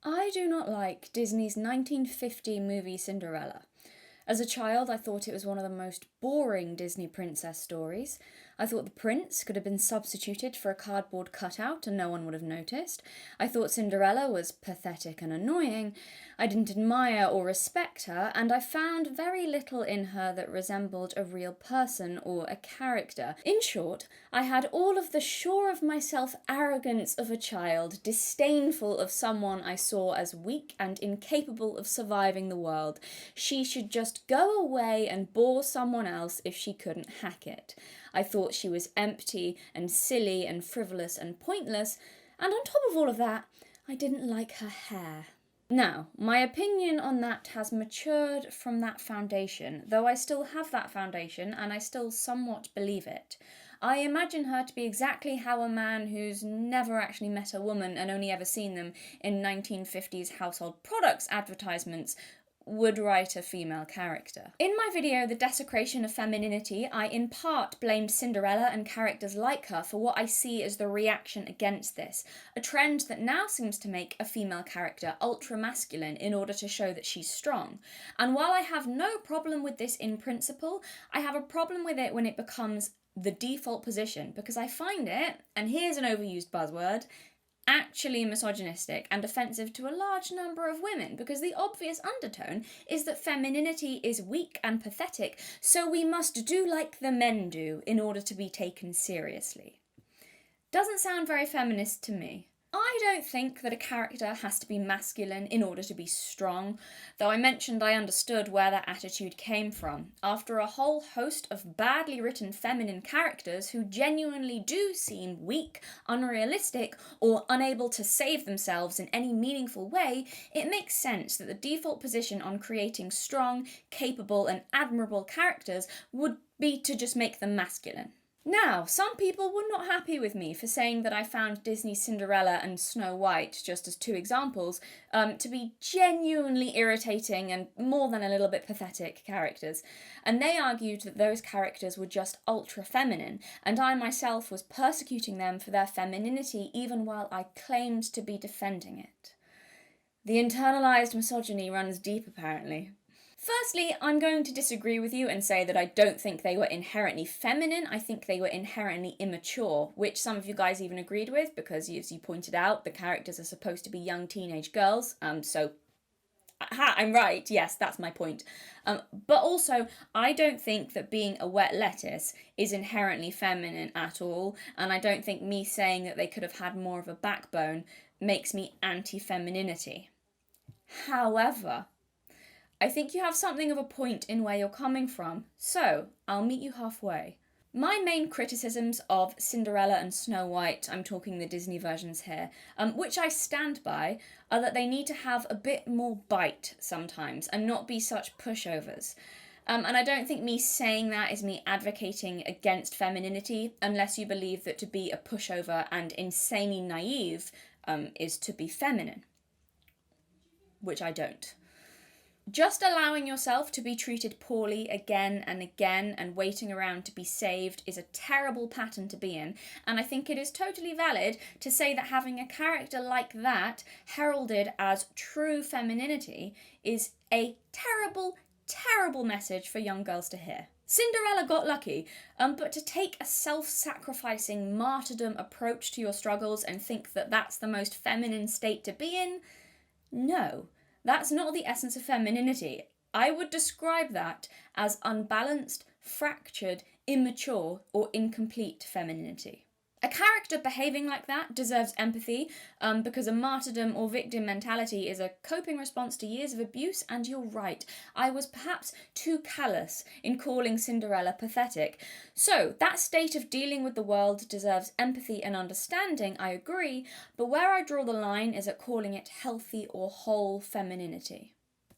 I do not like Disney's 1950 movie Cinderella. As a child, I thought it was one of the most boring Disney princess stories. I thought the prince could have been substituted for a cardboard cutout and no one would have noticed. I thought Cinderella was pathetic and annoying. I didn't admire or respect her, and I found very little in her that resembled a real person or a character. In short, I had all of the sure of myself arrogance of a child, disdainful of someone I saw as weak and incapable of surviving the world. She should just go away and bore someone else if she couldn't hack it. I thought she was empty and silly and frivolous and pointless, and on top of all of that, I didn't like her hair. Now, my opinion on that has matured from that foundation, though I still have that foundation and I still somewhat believe it. I imagine her to be exactly how a man who's never actually met a woman and only ever seen them in 1950s household products advertisements would write a female character. In my video, The Desecration of Femininity, I in part blamed Cinderella and characters like her for what I see as the reaction against this, a trend that now seems to make a female character ultra-masculine in order to show that she's strong. And while I have no problem with this in principle, I have a problem with it when it becomes the default position, because I find it, and here's an overused buzzword, actually misogynistic and offensive to a large number of women, because the obvious undertone is that femininity is weak and pathetic, so we must do like the men do in order to be taken seriously. Doesn't sound very feminist to me. I don't think that a character has to be masculine in order to be strong, though I mentioned I understood where that attitude came from, after a whole host of badly written feminine characters who genuinely do seem weak, unrealistic, or unable to save themselves in any meaningful way. It makes sense that the default position on creating strong, capable, and admirable characters would be to just make them masculine. Now, some people were not happy with me for saying that I found Disney's Cinderella and Snow White, just as two examples, to be genuinely irritating and more than a little bit pathetic characters. And they argued that those characters were just ultra-feminine, and I myself was persecuting them for their femininity even while I claimed to be defending it. The internalised misogyny runs deep, apparently. Firstly, I'm going to disagree with you and say that I don't think they were inherently feminine. I think they were inherently immature, which some of you guys even agreed with, because as you pointed out, the characters are supposed to be young teenage girls. I'm right. Yes, that's my point. But also, I don't think that being a wet lettuce is inherently feminine at all, and I don't think me saying that they could have had more of a backbone makes me anti-femininity. However, I think you have something of a point in where you're coming from, so I'll meet you halfway. My main criticisms of Cinderella and Snow White, I'm talking the Disney versions here, which I stand by, are that they need to have a bit more bite sometimes and not be such pushovers. And I don't think me saying that is me advocating against femininity, unless you believe that to be a pushover and insanely naive is to be feminine, which I don't. Just allowing yourself to be treated poorly again and again and waiting around to be saved is a terrible pattern to be in, and I think it is totally valid to say that having a character like that heralded as true femininity is a terrible, terrible message for young girls to hear. Cinderella got lucky, but to take a self-sacrificing martyrdom approach to your struggles and think that that's the most feminine state to be in, no. That's not the essence of femininity. I would describe that as unbalanced, fractured, immature, or incomplete femininity. A character behaving like that deserves empathy, because a martyrdom or victim mentality is a coping response to years of abuse, and you're right. I was perhaps too callous in calling Cinderella pathetic. So, that state of dealing with the world deserves empathy and understanding, I agree, but where I draw the line is at calling it healthy or whole femininity.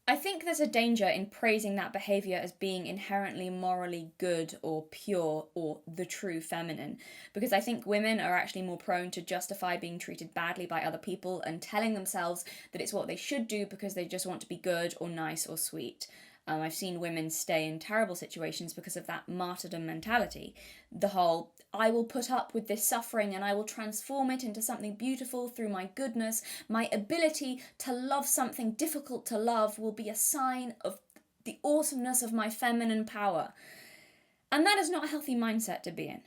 I think there's a danger in praising that behaviour as being inherently morally good or pure or the true feminine, because I think women are actually more prone to justify being treated badly by other people and telling themselves that it's what they should do because they just want to be good or nice or sweet. I've seen women stay in terrible situations because of that martyrdom mentality. The whole, I will put up with this suffering and I will transform it into something beautiful through my goodness. My ability to love something difficult to love will be a sign of the awesomeness of my feminine power. And that is not a healthy mindset to be in.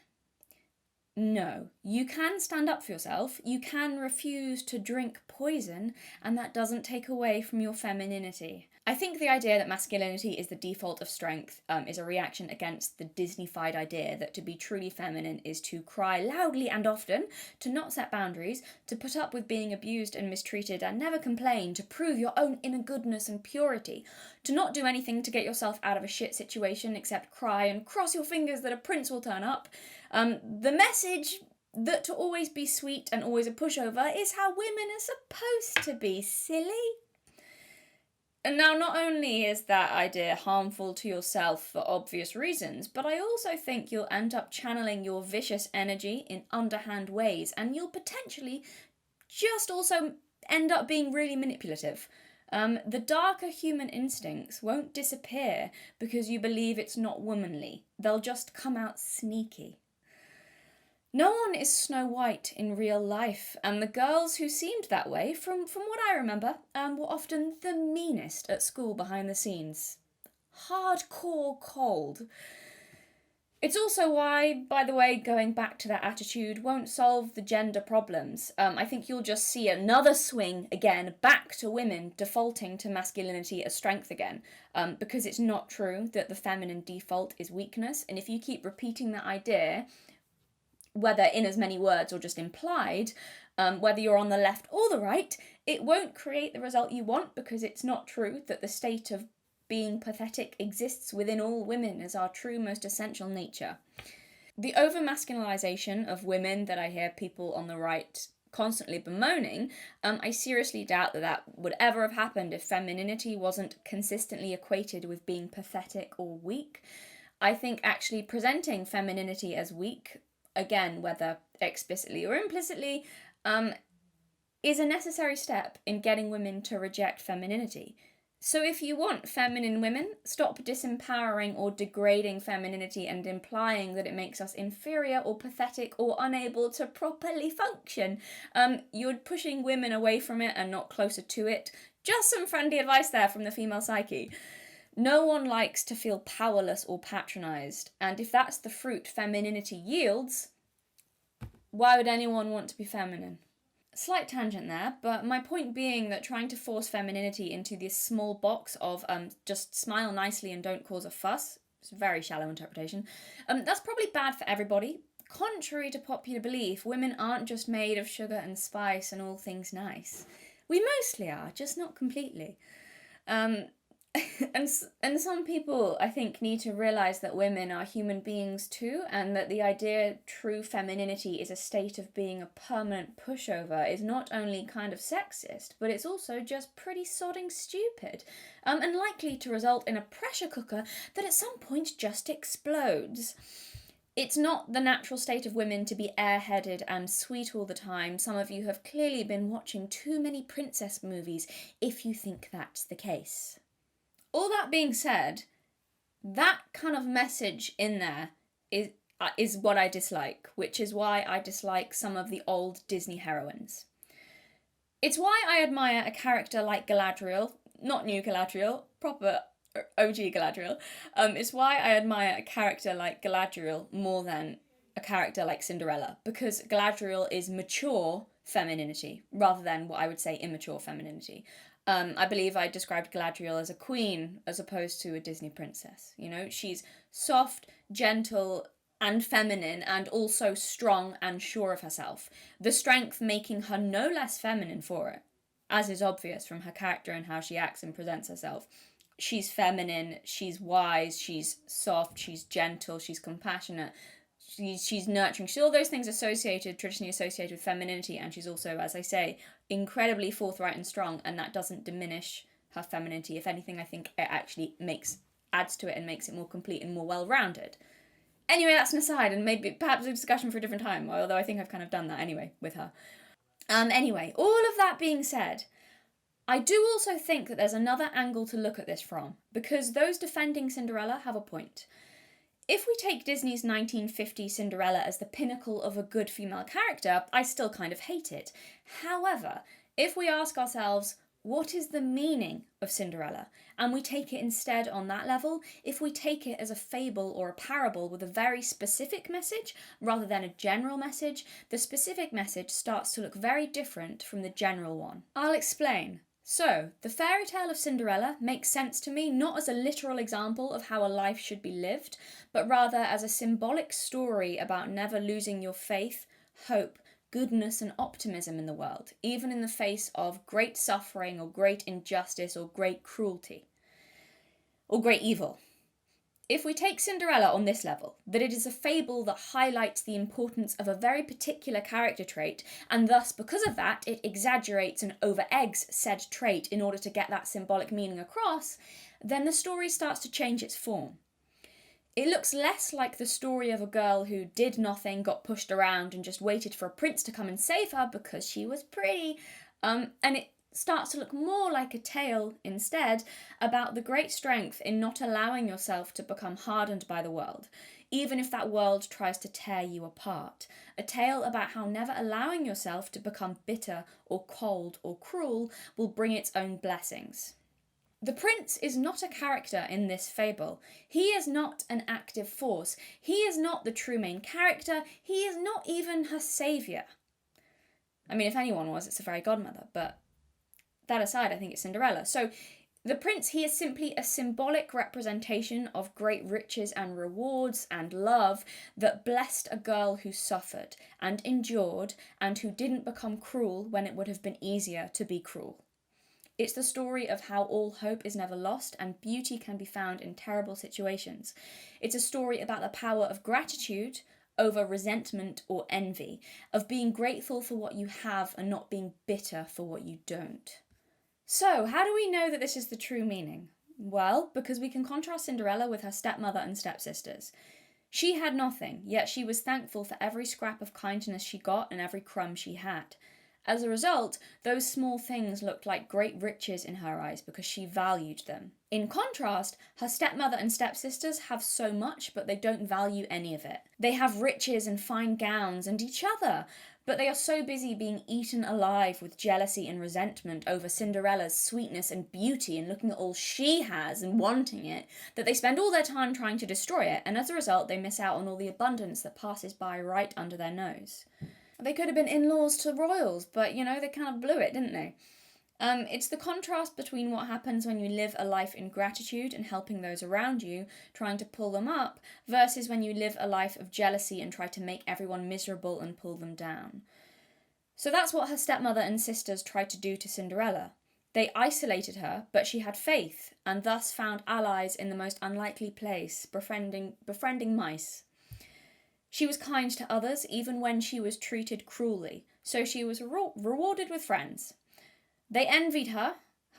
No, you can stand up for yourself, you can refuse to drink poison, and that doesn't take away from your femininity. I think the idea that masculinity is the default of strength is a reaction against the Disney-fied idea that to be truly feminine is to cry loudly and often, to not set boundaries, to put up with being abused and mistreated and never complain, to prove your own inner goodness and purity, to not do anything to get yourself out of a shit situation except cry and cross your fingers that a prince will turn up. The message that to always be sweet and always a pushover is how women are supposed to be, silly. And now, not only is that idea harmful to yourself for obvious reasons, but I also think you'll end up channeling your vicious energy in underhand ways, and you'll potentially just also end up being really manipulative. The darker human instincts won't disappear because you believe it's not womanly. They'll just come out sneaky. No one is Snow White in real life, and the girls who seemed that way, from what I remember, were often the meanest at school behind the scenes. Hardcore cold. It's also why, by the way, going back to that attitude won't solve the gender problems. I think you'll just see another swing again back to women defaulting to masculinity as strength again, because it's not true that the feminine default is weakness, and if you keep repeating that idea, whether in as many words or just implied, whether you're on the left or the right, it won't create the result you want because it's not true that the state of being pathetic exists within all women as our true most essential nature. The over-masculinization of women that I hear people on the right constantly bemoaning, I seriously doubt that would ever have happened if femininity wasn't consistently equated with being pathetic or weak. I think actually presenting femininity as weak, again, whether explicitly or implicitly, is a necessary step in getting women to reject femininity. So if you want feminine women, stop disempowering or degrading femininity and implying that it makes us inferior or pathetic or unable to properly function. You're pushing women away from it and not closer to it. Just some friendly advice there from the female psyche. No one likes to feel powerless or patronised, and if that's the fruit femininity yields, why would anyone want to be feminine? Slight tangent there, but my point being that trying to force femininity into this small box of just smile nicely and don't cause a fuss, it's a very shallow interpretation, that's probably bad for everybody. Contrary to popular belief, women aren't just made of sugar and spice and all things nice. We mostly are, just not completely. And some people, I think, need to realise that women are human beings too, and that the idea true femininity is a state of being a permanent pushover is not only kind of sexist, but it's also just pretty sodding stupid, and likely to result in a pressure cooker that at some point just explodes. It's not the natural state of women to be airheaded and sweet all the time. Some of you have clearly been watching too many princess movies if you think that's the case. All that being said, that kind of message in there is what I dislike, which is why I dislike some of the old Disney heroines. It's why I admire a character like Galadriel, not new Galadriel, proper OG Galadriel. It's why I admire a character like Galadriel more than a character like Cinderella, because Galadriel is mature femininity rather than what I would say immature femininity. I believe I described Galadriel as a queen as opposed to a Disney princess. You know, she's soft, gentle, and feminine, and also strong and sure of herself. The strength making her no less feminine for it, as is obvious from her character and how she acts and presents herself. She's feminine, she's wise, she's soft, she's gentle, she's compassionate, she's nurturing. She's all those things traditionally associated with femininity, and she's also, as I say, incredibly forthright and strong, and that doesn't diminish her femininity. If anything, I think it actually adds to it and makes it more complete and more well-rounded. Anyway, that's an aside, and maybe perhaps a discussion for a different time, although I think I've kind of done that anyway with her. Anyway, all of that being said, I do also think that there's another angle to look at this from, because those defending Cinderella have a point. If we take Disney's 1950 Cinderella as the pinnacle of a good female character, I still kind of hate it. However, if we ask ourselves, what is the meaning of Cinderella? And we take it instead on that level, if we take it as a fable or a parable with a very specific message rather than a general message, the specific message starts to look very different from the general one. I'll explain. So, the fairy tale of Cinderella makes sense to me not as a literal example of how a life should be lived, but rather as a symbolic story about never losing your faith, hope, goodness and optimism in the world, even in the face of great suffering or great injustice or great cruelty, or great evil. If we take Cinderella on this level, that it is a fable that highlights the importance of a very particular character trait, and thus, because of that, it exaggerates and over-eggs said trait in order to get that symbolic meaning across, then the story starts to change its form. It looks less like the story of a girl who did nothing, got pushed around, and just waited for a prince to come and save her because she was pretty, and it starts to look more like a tale, instead, about the great strength in not allowing yourself to become hardened by the world, even if that world tries to tear you apart. A tale about how never allowing yourself to become bitter or cold or cruel will bring its own blessings. The prince is not a character in this fable. He is not an active force. He is not the true main character. He is not even her saviour. I mean, if anyone was, it's the fairy godmother, but that aside, I think it's Cinderella. So the prince, he is simply a symbolic representation of great riches and rewards and love that blessed a girl who suffered and endured and who didn't become cruel when it would have been easier to be cruel. It's the story of how all hope is never lost and beauty can be found in terrible situations. It's a story about the power of gratitude over resentment or envy, of being grateful for what you have and not being bitter for what you don't. So, how do we know that this is the true meaning? Well, because we can contrast Cinderella with her stepmother and stepsisters. She had nothing, yet she was thankful for every scrap of kindness she got and every crumb she had. As a result, those small things looked like great riches in her eyes because she valued them. In contrast, her stepmother and stepsisters have so much, but they don't value any of it. They have riches and fine gowns and each other, but they are so busy being eaten alive with jealousy and resentment over Cinderella's sweetness and beauty and looking at all she has and wanting it, that they spend all their time trying to destroy it, and as a result they miss out on all the abundance that passes by right under their nose. They could have been in-laws to royals, but, they kind of blew it, didn't they? It's the contrast between what happens when you live a life in gratitude and helping those around you, trying to pull them up, versus when you live a life of jealousy and try to make everyone miserable and pull them down. So that's what her stepmother and sisters tried to do to Cinderella. They isolated her, but she had faith, and thus found allies in the most unlikely place, befriending mice. She was kind to others, even when she was treated cruelly, so she was rewarded with friends. They envied her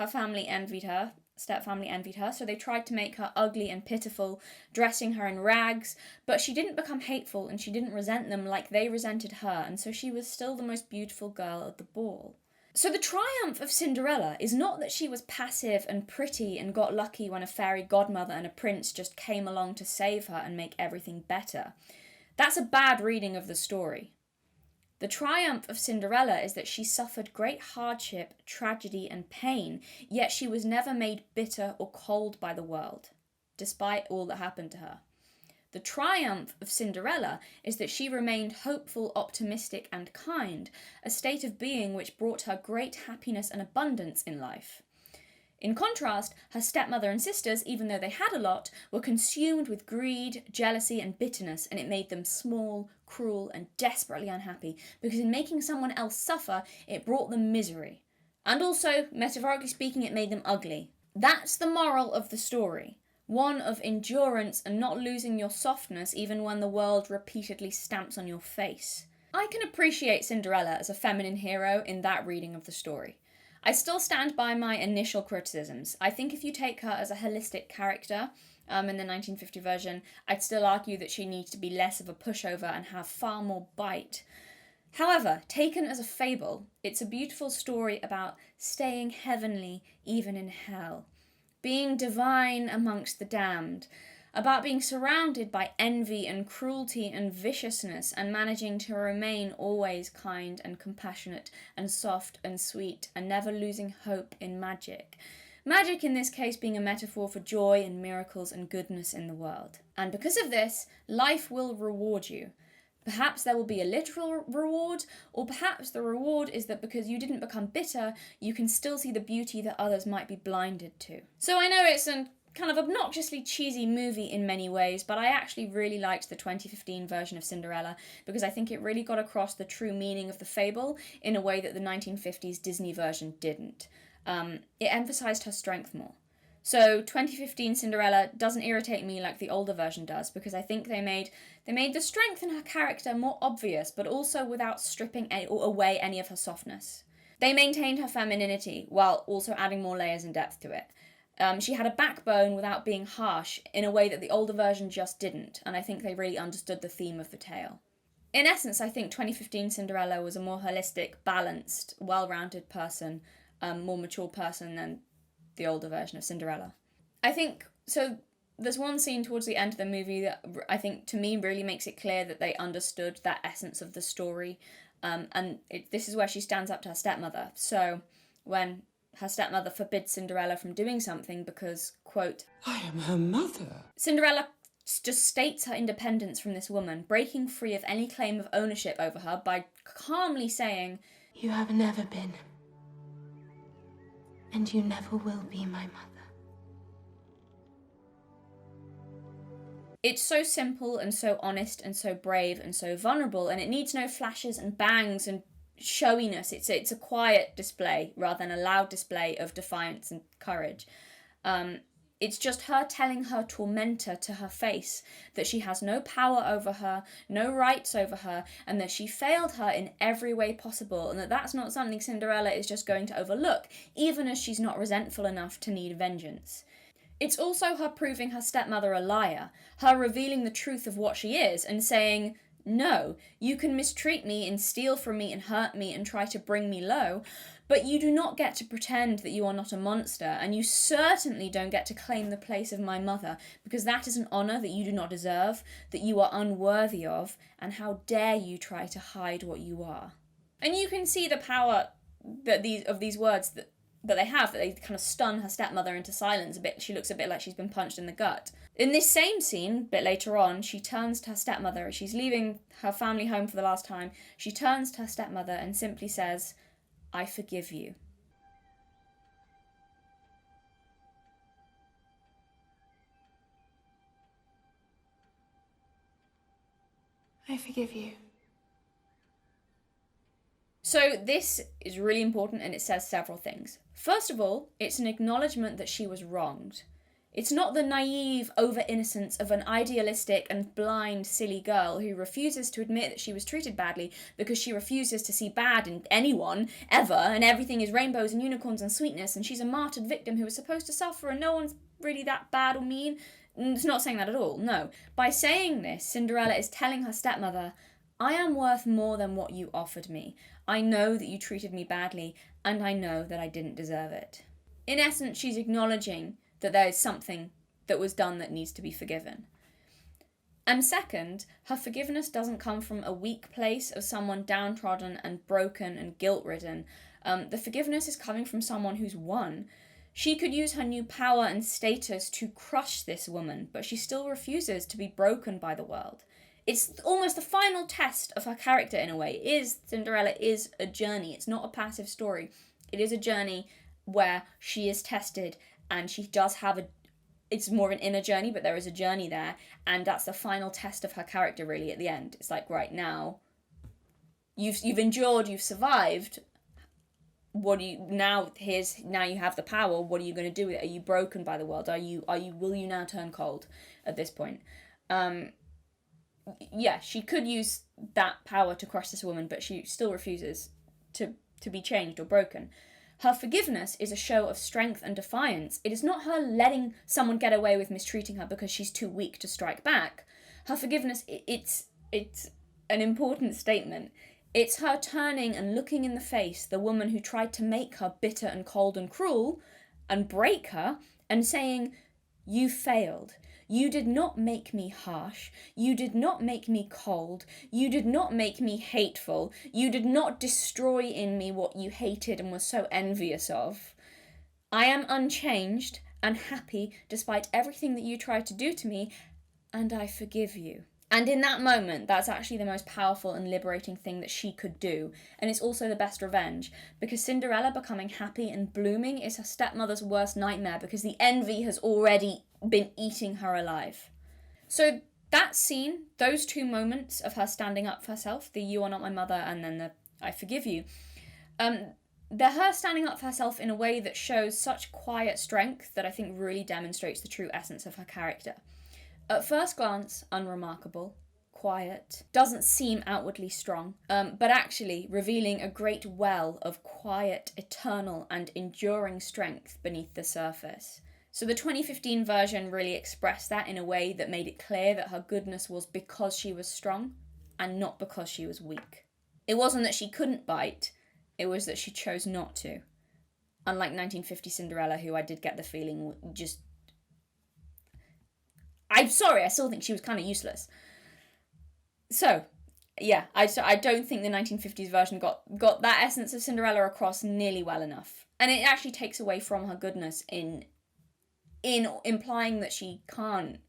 family envied her, stepfamily envied her, so they tried to make her ugly and pitiful, dressing her in rags, but she didn't become hateful and she didn't resent them like they resented her, and so she was still the most beautiful girl at the ball. So the triumph of Cinderella is not that she was passive and pretty and got lucky when a fairy godmother and a prince just came along to save her and make everything better. That's a bad reading of the story. The triumph of Cinderella is that she suffered great hardship, tragedy, and pain, yet she was never made bitter or cold by the world, despite all that happened to her. The triumph of Cinderella is that she remained hopeful, optimistic, and kind, a state of being which brought her great happiness and abundance in life. In contrast, her stepmother and sisters, even though they had a lot, were consumed with greed, jealousy, and bitterness, and it made them small, cruel, and desperately unhappy, because in making someone else suffer, it brought them misery. And also, metaphorically speaking, it made them ugly. That's the moral of the story. One of endurance and not losing your softness even when the world repeatedly stamps on your face. I can appreciate Cinderella as a feminine hero in that reading of the story. I still stand by my initial criticisms. I think if you take her as a holistic character, in the 1950 version, I'd still argue that she needs to be less of a pushover and have far more bite. However, taken as a fable, it's a beautiful story about staying heavenly even in hell, being divine amongst the damned, about being surrounded by envy and cruelty and viciousness and managing to remain always kind and compassionate and soft and sweet and never losing hope in magic. Magic in this case being a metaphor for joy and miracles and goodness in the world. And because of this, life will reward you. Perhaps there will be a literal reward, or perhaps the reward is that because you didn't become bitter, you can still see the beauty that others might be blinded to. So I know it's a kind of obnoxiously cheesy movie in many ways, but I actually really liked the 2015 version of Cinderella because I think it really got across the true meaning of the fable in a way that the 1950s Disney version didn't. It emphasised her strength more. So 2015 Cinderella doesn't irritate me like the older version does because I think they made the strength in her character more obvious, but also without stripping away any of her softness. They maintained her femininity while also adding more layers and depth to it. She had a backbone without being harsh in a way that the older version just didn't, and I think they really understood the theme of the tale. In essence, I think 2015 Cinderella was a more holistic, balanced, well-rounded person, more mature person than the older version of Cinderella. I think, so there's one scene towards the end of the movie that I think to me really makes it clear that they understood that essence of the story, this is where she stands up to her stepmother. So when her stepmother forbids Cinderella from doing something because, quote, I am her mother. Cinderella just states her independence from this woman, breaking free of any claim of ownership over her by calmly saying, You have never been, and you never will be my mother. It's so simple and so honest and so brave and so vulnerable, and it needs no flashes and bangs and showiness. It's a quiet display rather than a loud display of defiance and courage. It's just her telling her tormentor to her face that she has no power over her, no rights over her, and that she failed her in every way possible, and that that's not something Cinderella is just going to overlook, even as she's not resentful enough to need vengeance. It's also her proving her stepmother a liar, her revealing the truth of what she is and saying, no, you can mistreat me and steal from me and hurt me and try to bring me low, but you do not get to pretend that you are not a monster, and you certainly don't get to claim the place of my mother, because that is an honour that you do not deserve, that you are unworthy of, and how dare you try to hide what you are. And you can see the power that these words that they have, that they kind of stun her stepmother into silence a bit. She looks a bit like she's been punched in the gut. In this same scene, a bit later on, she turns to her stepmother. She's leaving her family home for the last time. She turns to her stepmother and simply says, I forgive you. I forgive you. So this is really important, and it says several things. First of all, it's an acknowledgement that she was wronged. It's not the naive over-innocence of an idealistic and blind, silly girl who refuses to admit that she was treated badly because she refuses to see bad in anyone, ever, and everything is rainbows and unicorns and sweetness, and she's a martyred victim who is supposed to suffer and no one's really that bad or mean. It's not saying that at all, no. By saying this, Cinderella is telling her stepmother, I am worth more than what you offered me. I know that you treated me badly, and I know that I didn't deserve it. In essence, she's acknowledging that there is something that was done that needs to be forgiven. And second, her forgiveness doesn't come from a weak place of someone downtrodden and broken and guilt-ridden. The forgiveness is coming from someone who's won. She could use her new power and status to crush this woman, but she still refuses to be broken by the world. It's almost the final test of her character in a way. Cinderella is a journey. It's not a passive story. It is a journey where she is tested, and she does have it's more of an inner journey, but there is a journey there, and that's the final test of her character really at the end. It's like, right, now you've endured, you've survived. What do you now you have the power, what are you going to do with it? Are you broken by the world? Will you now turn cold at this point? Yeah, she could use that power to crush this woman, but she still refuses to be changed or broken. Her forgiveness is a show of strength and defiance. It is not her letting someone get away with mistreating her because she's too weak to strike back. Her forgiveness, it's an important statement. It's her turning and looking in the face the woman who tried to make her bitter and cold and cruel and break her, and saying, "You failed. You did not make me harsh. You did not make me cold. You did not make me hateful. You did not destroy in me what you hated and were so envious of. I am unchanged and happy despite everything that you tried to do to me, and I forgive you." And in that moment, that's actually the most powerful and liberating thing that she could do. And it's also the best revenge, because Cinderella becoming happy and blooming is her stepmother's worst nightmare, because the envy has already been eating her alive. So that scene, those two moments of her standing up for herself, the "you are not my mother" and then the "I forgive you," they're her standing up for herself in a way that shows such quiet strength that I think really demonstrates the true essence of her character. At first glance, unremarkable, quiet, doesn't seem outwardly strong, but actually revealing a great well of quiet, eternal, and enduring strength beneath the surface. So the 2015 version really expressed that in a way that made it clear that her goodness was because she was strong and not because she was weak. It wasn't that she couldn't bite, it was that she chose not to. Unlike 1950 Cinderella, who I did get the feeling just... I'm sorry, I still think she was kind of useless. So, yeah, I don't think the 1950s version got that essence of Cinderella across nearly well enough. And it actually takes away from her goodness in implying that she can't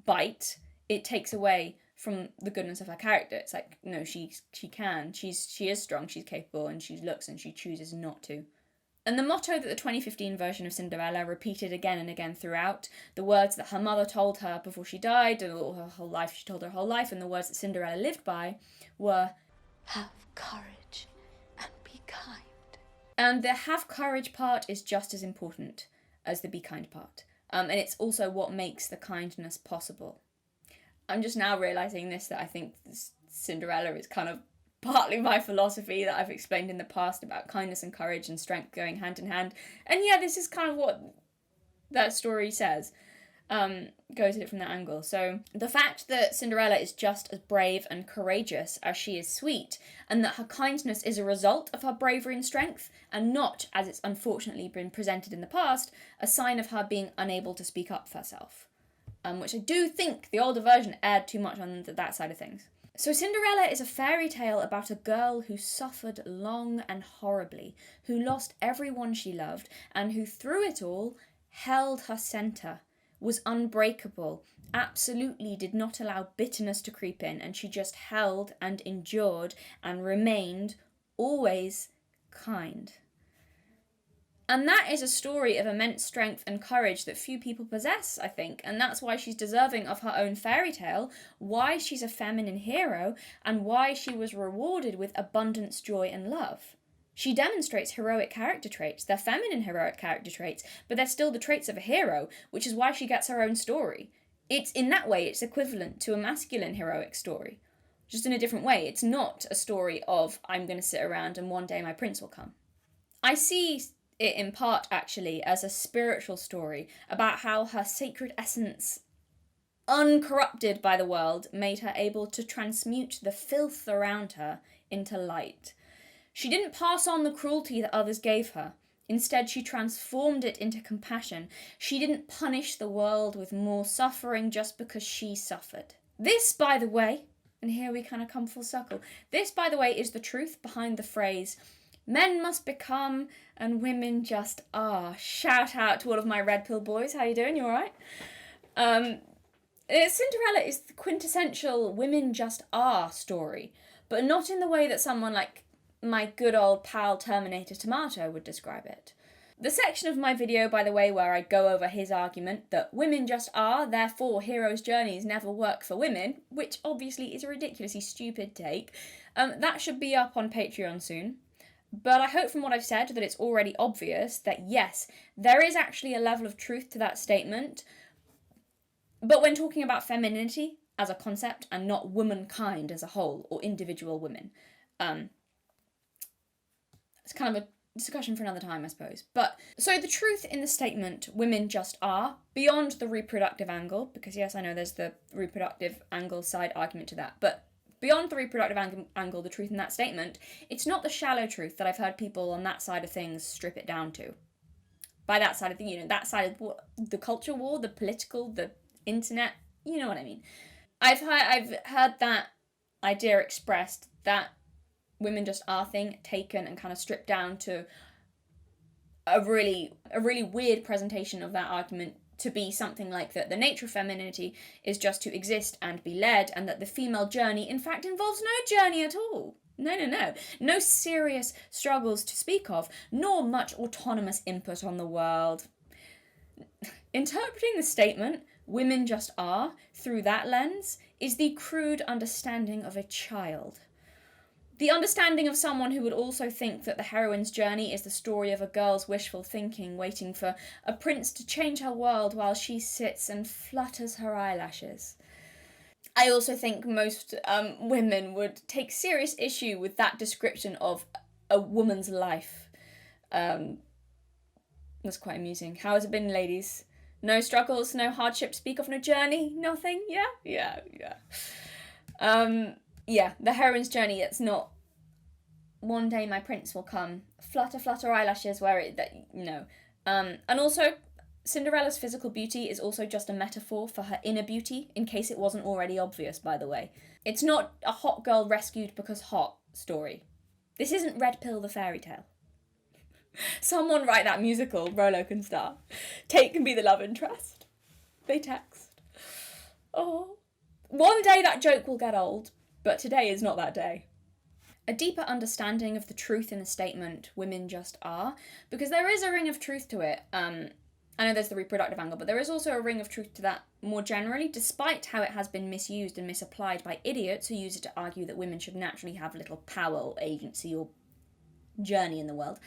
bite. It takes away from the goodness of her character. It's like, no, she can. She is strong, she's capable, and she looks and she chooses not to. And the motto that the 2015 version of Cinderella repeated again and again throughout, the words that her mother told her before she died, and all her whole life, she told her whole life, and the words that Cinderella lived by, were, "Have courage and be kind." And the have courage part is just as important as the be kind part. And it's also what makes the kindness possible. I'm just now realising this, that I think Cinderella is kind of partly my philosophy that I've explained in the past about kindness and courage and strength going hand in hand. And yeah, this is kind of what that story says. Goes at it from that angle. So the fact that Cinderella is just as brave and courageous as she is sweet, and that her kindness is a result of her bravery and strength, and not, as it's unfortunately been presented in the past, a sign of her being unable to speak up for herself. Which I do think the older version aired too much on that side of things. So Cinderella is a fairy tale about a girl who suffered long and horribly, who lost everyone she loved, and who through it all held her centre, was unbreakable, absolutely did not allow bitterness to creep in, and she just held and endured and remained always kind. And that is a story of immense strength and courage that few people possess, I think, and that's why she's deserving of her own fairy tale, why she's a feminine hero, and why she was rewarded with abundance, joy, and love. She demonstrates heroic character traits. They're feminine heroic character traits, but they're still the traits of a hero, which is why she gets her own story. It's, in that way, it's equivalent to a masculine heroic story, just in a different way. It's not a story of, I'm going to sit around and one day my prince will come. I see it in part, actually, as a spiritual story about how her sacred essence, uncorrupted by the world, made her able to transmute the filth around her into light. She didn't pass on the cruelty that others gave her. Instead, she transformed it into compassion. She didn't punish the world with more suffering just because she suffered. This, by the way, and here we kind of come full circle, this, by the way, is the truth behind the phrase, "Men must become and women just are." Shout out to all of my red pill boys. How you doing? You alright? Cinderella is the quintessential women just are story, but not in the way that someone like my good old pal Terminator Tomato would describe it. The section of my video, by the way, where I go over his argument that women just are, therefore heroes' journeys never work for women, which obviously is a ridiculously stupid take, that should be up on Patreon soon. But I hope from what I've said that it's already obvious that yes, there is actually a level of truth to that statement. But when talking about femininity as a concept and not womankind as a whole or individual women, it's kind of a discussion for another time, I suppose. But so the truth in the statement, women just are, beyond the reproductive angle, because yes, I know there's the reproductive angle side argument to that, but beyond the reproductive angle, the truth in that statement, it's not the shallow truth that I've heard people on that side of things strip it down to. By that side of the, that side of the culture war, the political, the internet, you know what I mean. I've heard that idea expressed, that women just are thing, taken and kind of stripped down to a really weird presentation of that argument, to be something like that the nature of femininity is just to exist and be led, and that the female journey in fact involves no journey at all. No serious struggles to speak of, nor much autonomous input on the world. Interpreting the statement, women just are, through that lens, is the crude understanding of a child. The understanding of someone who would also think that the heroine's journey is the story of a girl's wishful thinking, waiting for a prince to change her world while she sits and flutters her eyelashes. I also think most women would take serious issue with that description of a woman's life. That's quite amusing. How has it been, ladies? No struggles, no hardship, speak of no journey, nothing? Yeah. The heroine's journey, it's not one day my prince will come, flutter eyelashes, and also Cinderella's physical beauty is also just a metaphor for her inner beauty, in case it wasn't already obvious, by the way. It's not a hot girl rescued because hot story. This isn't Red Pill the fairy tale. Someone write that musical, Rolo can star. Tate can be the love interest. They text. Oh. One day that joke will get old, but today is not that day. A deeper understanding of the truth in the statement, women just are, because there is a ring of truth to it. I know there's the reproductive angle, but there is also a ring of truth to that more generally, despite how it has been misused and misapplied by idiots who use it to argue that women should naturally have little power or agency or journey in the world.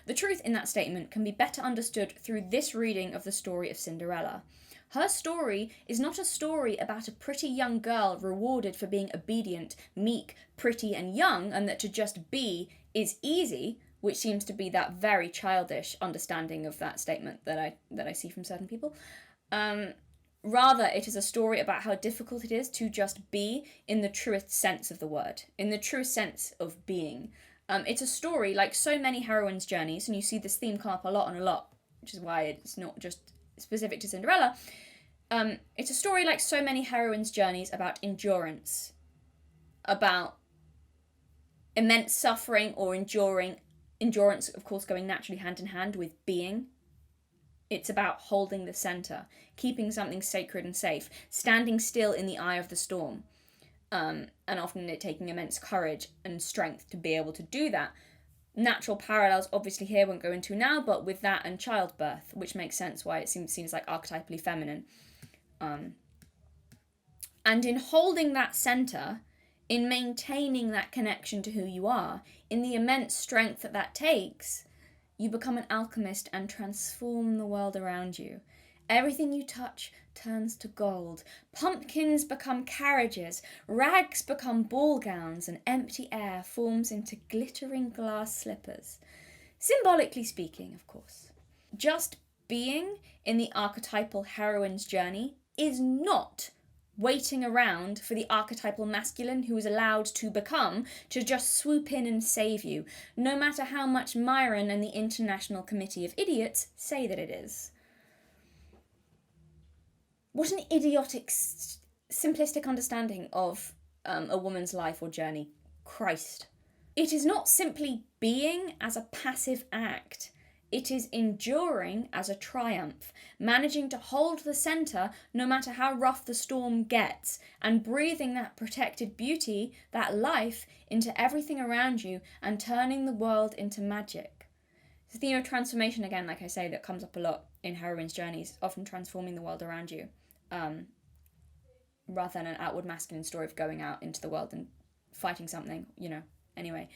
The truth in that statement can be better understood through this reading of the story of Cinderella. Her story is not a story about a pretty young girl rewarded for being obedient, meek, pretty, and young, and that to just be is easy, which seems to be that very childish understanding of that statement that I see from certain people. Rather, it is a story about how difficult it is to just be in the truest sense of the word, in the truest sense of being. It's a story, like so many heroines' journeys, and you see this theme come up a lot, which is why it's not just specific to Cinderella. It's a story like so many heroines' journeys about endurance, about immense suffering or endurance, of course, going naturally hand in hand with being. It's about holding the center, keeping something sacred and safe, standing still in the eye of the storm, and often it taking immense courage and strength to be able to do that. Natural parallels, obviously, here won't go into now, but with that and childbirth, which makes sense why it seems like archetypally feminine. And in holding that center, in maintaining that connection to who you are, in the immense strength that takes, you become an alchemist and transform the world around you. Everything you touch turns to gold. Pumpkins become carriages, rags become ball gowns, and empty air forms into glittering glass slippers. Symbolically speaking, of course. Just being in the archetypal heroine's journey is not waiting around for the archetypal masculine who is allowed to become to just swoop in and save you, no matter how much Myron and the International Committee of Idiots say that it is. What an idiotic, simplistic understanding of a woman's life or journey. Christ. It is not simply being as a passive act. It is enduring as a triumph, managing to hold the centre no matter how rough the storm gets, and breathing that protected beauty, that life, into everything around you and turning the world into magic. The theme of transformation, again, like I say, that comes up a lot in heroines' journeys, often transforming the world around you, rather than an outward masculine story of going out into the world and fighting something, anyway.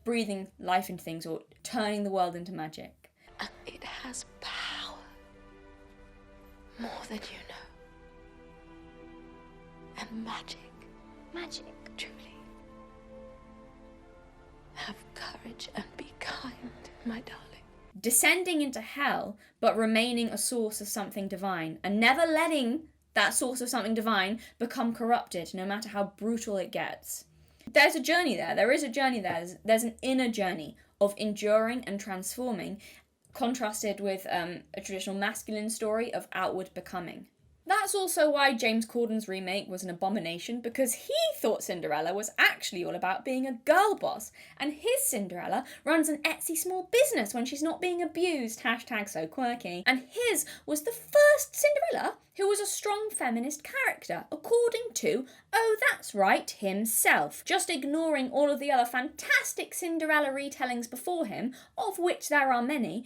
Breathing life into things or turning the world into magic. And it has power. More than you know. And magic. Magic, truly. Have courage and be kind, my darling. Descending into hell, but remaining a source of something divine, and never letting that source of something divine, become corrupted, no matter how brutal it gets. There's a journey there. There is a journey there. There's an inner journey of enduring and transforming, contrasted with a traditional masculine story of outward becoming. That's also why James Corden's remake was an abomination, because he thought Cinderella was actually all about being a girl boss, and his Cinderella runs an Etsy small business when she's not being abused, hashtag so quirky, and his was the first Cinderella who was a strong feminist character, according to, oh that's right, himself, just ignoring all of the other fantastic Cinderella retellings before him, of which there are many,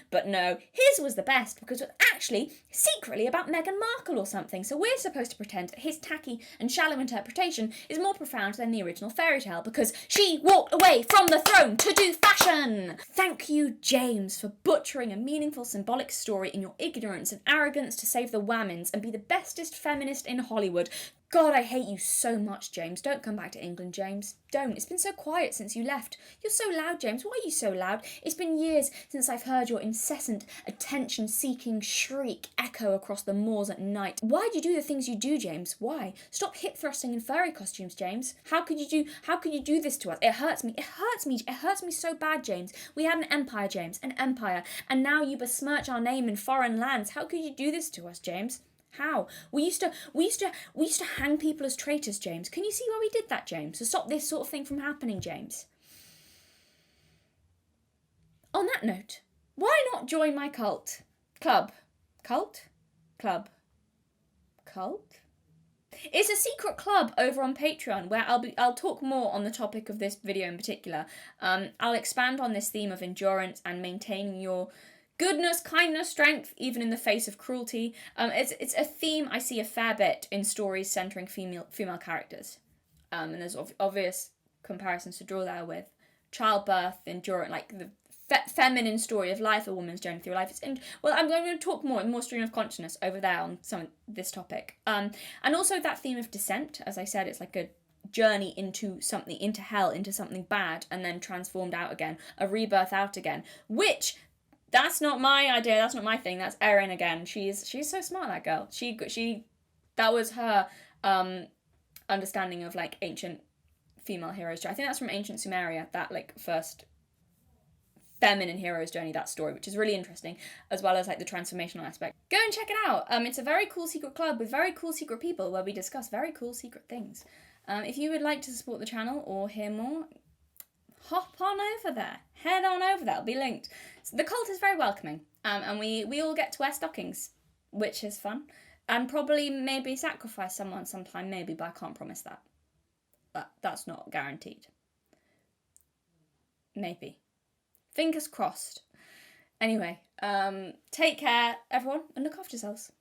but no, his was the best because it was actually secretly about Meghan Markle or something, so we're supposed to pretend that his tacky and shallow interpretation is more profound than the original fairy tale because she walked away from the throne to do fashion! Thank you, James, for butchering a meaningful symbolic story in your ignorance and arrogance to save the Whammons and be the bestest feminist in Hollywood. God, I hate you so much, James. Don't come back to England, James. Don't. It's been so quiet since you left. You're so loud, James. Why are you so loud? It's been years since I've heard your incessant, attention-seeking shriek echo across the moors at night. Why do you do the things you do, James? Why? Stop hip-thrusting in furry costumes, James. How could you do this to us? It hurts me. It hurts me. It hurts me so bad, James. We had an empire, James. An empire. And now you besmirch our name in foreign lands. How could you do this to us, James? How? We used to hang people as traitors, James. Can you see why we did that, James? To stop this sort of thing from happening, James. On that note, why not join my cult? Club. Cult? Club. Cult? It's a secret club over on Patreon where I'll talk more on the topic of this video in particular. I'll expand on this theme of endurance and maintaining your goodness, kindness, strength, even in the face of cruelty. It's a theme I see a fair bit in stories centering female characters. And there's obvious comparisons to draw there with childbirth, endurance, like the feminine story of life, a woman's journey through life. Well, I'm going to talk more stream of consciousness over there on some of this topic. And also that theme of descent. As I said, it's like a journey into something, into hell, into something bad, and then transformed out again, a rebirth out again, which... That's not my idea. That's not my thing. That's Erin again. She's so smart, that girl. That was her understanding of like ancient female heroes. I think that's from ancient Sumeria. That like first feminine hero's journey. That story, which is really interesting, as well as like the transformational aspect. Go and check it out. It's a very cool secret club with very cool secret people where we discuss very cool secret things. If you would like to support the channel or hear more, hop on over there. Head on over there. It'll be linked. So the cult is very welcoming. And we all get to wear stockings, which is fun. And probably maybe sacrifice someone sometime, maybe, but I can't promise that. That's not guaranteed. Maybe. Fingers crossed. Anyway, take care, everyone, and look after yourselves.